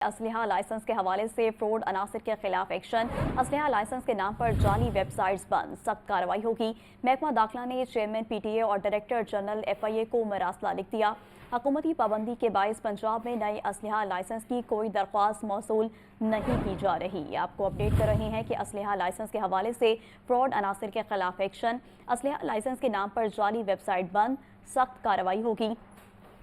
اسلحہ لائسنس کے حوالے سے فراڈ عناصر کے خلاف ایکشن، اسلحہ لائسنس کے نام پر جعلی ویب سائٹس بند، سخت کارروائی ہوگی۔ محکمہ داخلہ نے چیئرمین پی ٹی اے اور ڈائریکٹر جنرل ایف آئی اے کو مراسلہ لکھ دیا۔ حکومتی پابندی کے باعث پنجاب میں نئے اسلحہ لائسنس کی کوئی درخواست موصول نہیں کی جا رہی۔ آپ کو اپڈیٹ کر رہے ہیں کہ اسلحہ لائسنس کے حوالے سے فراڈ عناصر کے خلاف ایکشن، اسلحہ لائسنس کے نام پر جعلی ویب سائٹ بند، سخت کارروائی ہوگی۔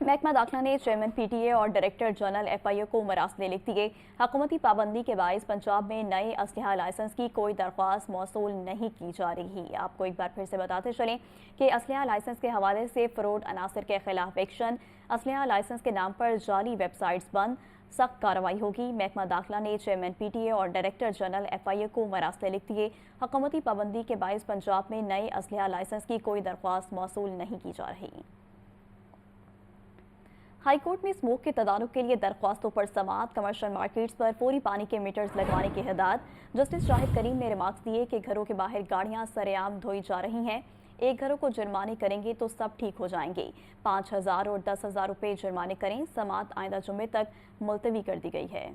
محکمہ داخلہ نے چیئرمین پی ٹی اے اور ڈائریکٹر جنرل ایف آئی اے کو مراسلے لکھ دیے۔ حکومتی پابندی کے باعث پنجاب میں نئے اسلحہ لائسنس کی کوئی درخواست موصول نہیں کی جا رہی۔ آپ کو ایک بار پھر سے بتاتے چلیں کہ اسلحہ لائسنس کے حوالے سے فراڈ عناصر کے خلاف ایکشن، اسلحہ لائسنس کے نام پر جعلی ویب سائٹس بند، سخت کارروائی ہوگی۔ محکمہ داخلہ نے چیئرمین پی ٹی اے اور ڈائریکٹر جنرل ایف آئی اے کو مراسلے لکھ دیے۔ حکومتی پابندی کے باعث پنجاب میں نئے اسلحہ لائسنس کی کوئی درخواست موصول نہیں کی جا رہی۔ ہائی کورٹ میں اسموک کے تدارک کے لیے درخواستوں پر سماعت، کمرشل مارکیٹس پر فوری پانی کے میٹرز لگوانے کی ہدایت۔ جسٹس شاہد کریم نے ریمارکس دیے کہ گھروں کے باہر گاڑیاں سرے عام دھوئی جا رہی ہیں، ایک گھروں کو جرمانے کریں گے تو سب ٹھیک ہو جائیں گے۔ 5,000 اور 10,000 روپے جرمانے کریں۔ سماعت آئندہ جمعے تک ملتوی کر دی گئی ہے۔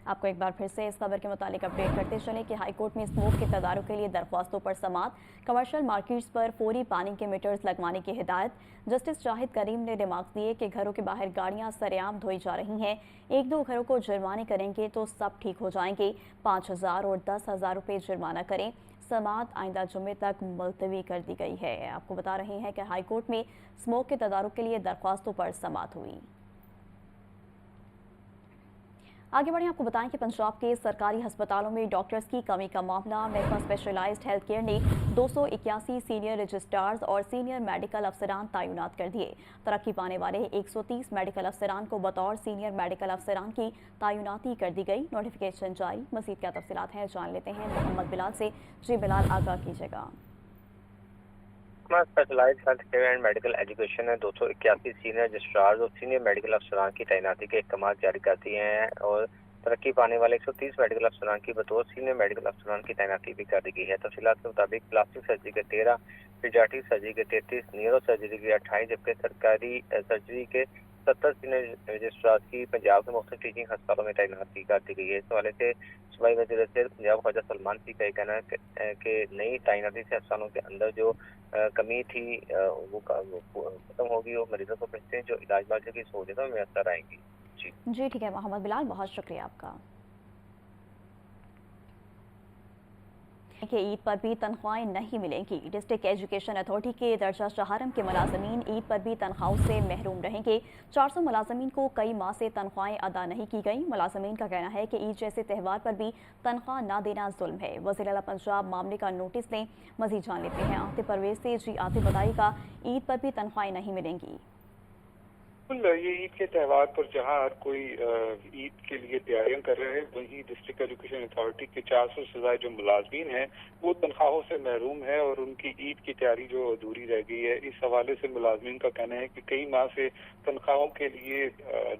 آپ کو ایک بار پھر سے اس خبر کے متعلق اپڈیٹ کرتے چلیں کہ ہائی کورٹ میں اسموک کے تدارک کے لیے درخواستوں پر سماعت، کمرشل مارکیٹس پر فوری پانی کے میٹرز لگوانے کی ہدایت۔ جسٹس شاہد کریم نے ریمارکس دیے کہ گھروں کے باہر گاڑیاں سرے عام دھوئی جا رہی ہیں، ایک دو گھروں کو جرمانے کریں گے تو سب ٹھیک ہو جائیں گے۔ 5,000 اور 10,000 روپے جرمانہ کریں۔ سماعت آئندہ جمعے تک ملتوی کر دی گئی ہے۔ آپ کو بتا رہے ہیں کہ ہائی کورٹ میں اسموک کے تدارک کے لیے درخواستوں پر سماعت ہوئی۔ آگے بڑھیں، آپ کو بتائیں کہ پنجاب کے سرکاری ہسپتالوں میں ڈاکٹرز کی کمی کا معاملہ۔ محکمہ اسپیشلائزڈ ہیلتھ کیئر نے 281 سینئر رجسٹرارز اور سینئر میڈیکل افسران تعینات کر دیے۔ ترقی پانے والے 130 میڈیکل افسران کو بطور سینئر میڈیکل افسران کی تعیناتی کر دی گئی۔ نوٹیفیکیشن جاری۔ مزید کیا تفصیلات ہیں جان لیتے ہیں محمد بلال سے۔ جی بلال، آگاہ کیجیے گا۔ Specialized health care and medical education نے 281 سینئر رجسٹرارز اور سینئر میڈیکل افسران کی تعیناتی کے احکامات جاری کر دیے ہیں اور ترقی پانے والے 130 میڈیکل افسران کی بطور سینئر میڈیکل افسران کی تعیناتی بھی کر دی گئی ہے۔ تفصیلات کے مطابق پلاسٹک سرجری کے 13، پیڈیاٹرک سرجری کے 33، نیورو سرجری کے 28 جبکہ سرکاری سرجری کے 70 سینئر رجسٹرار کی پنجاب کے مختلف ٹیچنگ ہسپتالوں میں تعیناتی کر دی گئی ہے۔ اس حوالے سے صوبائی وزیر پنجاب خواجہ سلمان کی کا کہنا ہے کہ نئی تعیناتی سے ہسپتالوں کے اندر جو کمی تھی وہ ختم ہوگی اور مریضوں کو بہترین جو علاج معالجے کی سہولتیں میسر آئیں گی۔ جی ٹھیک ہے محمد بلال، بہت شکریہ آپ کا۔ کہ عید پر بھی تنخواہیں نہیں ملیں گی۔ ڈسٹرکٹ ایجوکیشن اتھارٹی کے درجہ چہارم کے ملازمین عید پر بھی تنخواہوں سے محروم رہیں گے۔ 400 ملازمین کو کئی ماہ سے تنخواہیں ادا نہیں کی گئیں۔ ملازمین کا کہنا ہے کہ عید جیسے تہوار پر بھی تنخواہ نہ دینا ظلم ہے۔ وزیر اعلیٰ پنجاب معاملے کا نوٹس لیں۔ مزید جان لیتے ہیں عاطف پرویز سے۔ جی عاطف، بتائیے گا عید پر بھی تنخواہیں نہیں ملیں گی۔ یہ عید کے تہوار پر جہاں ہر کوئی عید کے لیے تیاریاں کر رہے ہیں، وہیں ڈسٹرکٹ ایجوکیشن اتھارٹی کے 400 سے زائد جو ملازمین ہیں وہ تنخواہوں سے محروم ہیں اور ان کی عید کی تیاری جو ادھوری رہ گئی ہے۔ اس حوالے سے ملازمین کا کہنا ہے کہ کئی ماہ سے تنخواہوں کے لیے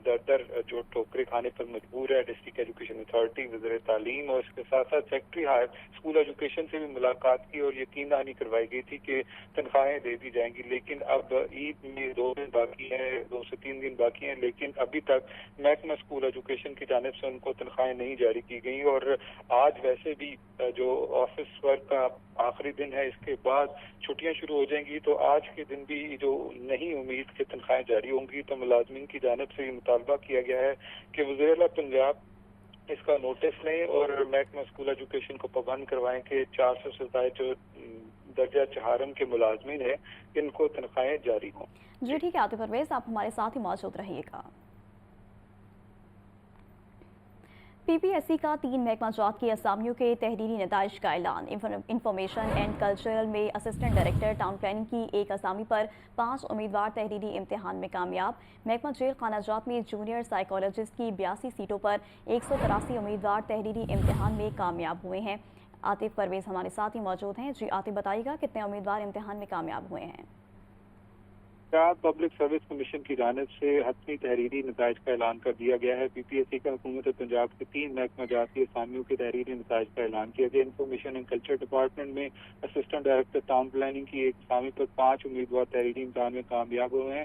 در جو ٹوکرے کھانے پر مجبور ہے۔ ڈسٹرکٹ ایجوکیشن اتھارٹی، وزیر تعلیم اور اس کے ساتھ ساتھ سیکرٹری ہائر اسکول ایجوکیشن سے بھی ملاقات کی اور یقین دہانی کروائی گئی تھی کہ تنخواہیں دے دی جائیں گی، لیکن اب عید میں 2 دن باقی ہیں، 2 سے 3 دن باقی ہیں، لیکن ابھی تک محکمہ اسکول ایجوکیشن کی جانب سے ان کو تنخواہیں نہیں جاری کی گئی اور آج ویسے بھی جو آفس ورک کا آخری دن ہے، اس کے بعد چھٹیاں شروع ہو جائیں گی، تو آج کے دن بھی جو نہیں امید کہ تنخواہیں جاری ہوں گی، تو ملازمین کی جانب سے یہ مطالبہ کیا گیا ہے کہ وزیر اعلیٰ پنجاب اس کا نوٹس لیں اور محکمہ اسکول ایجوکیشن کو پابند کروائیں کہ 400 سے زائد جو درجہ چہارم کے ملازمین ہیں ان کو تنخواہیں جاری ہوں۔ جی ٹھیک ہے عاطف پرویز، آپ ہمارے ساتھ ہی موجود رہیے گا۔ پی پی ایس سی کا 3 محکمہ جات کی اسامیوں کے تحریری نتائج کا اعلان۔ انفارمیشن اینڈ کلچرل میں اسسٹنٹ ڈائریکٹر ٹاؤن پلاننگ کی ایک اسامی پر 5 امیدوار تحریری امتحان میں کامیاب۔ محکمہ جیل خانہ جات میں جونیئر سائیکالوجسٹ کی 82 سیٹوں پر 183 امیدوار تحریری امتحان میں کامیاب ہوئے ہیں۔ عاطف پرویز ہمارے ساتھ ہی موجود ہیں۔ جی عاطف، بتائیے گا کتنے امیدوار امتحان میں کامیاب ہوئے ہیں؟ پبلک سروس کمیشن کی جانب سے حتمی تحریری نتائج کا اعلان کر دیا گیا ہے۔ پی پی ایس سی کا حکومت پنجاب کے 3 محکمہ جات کی اسامیوں کے تحریری نتائج کا اعلان کیا گیا۔ انفارمیشن اینڈ کلچر ڈپارٹمنٹ میں اسسٹنٹ ڈائریکٹر ٹاؤن پلاننگ کی ایک اسامی پر 5 امیدوار تحریری امتحان میں کامیاب ہوئے ہیں۔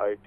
IT,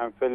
MPhil,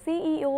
CEO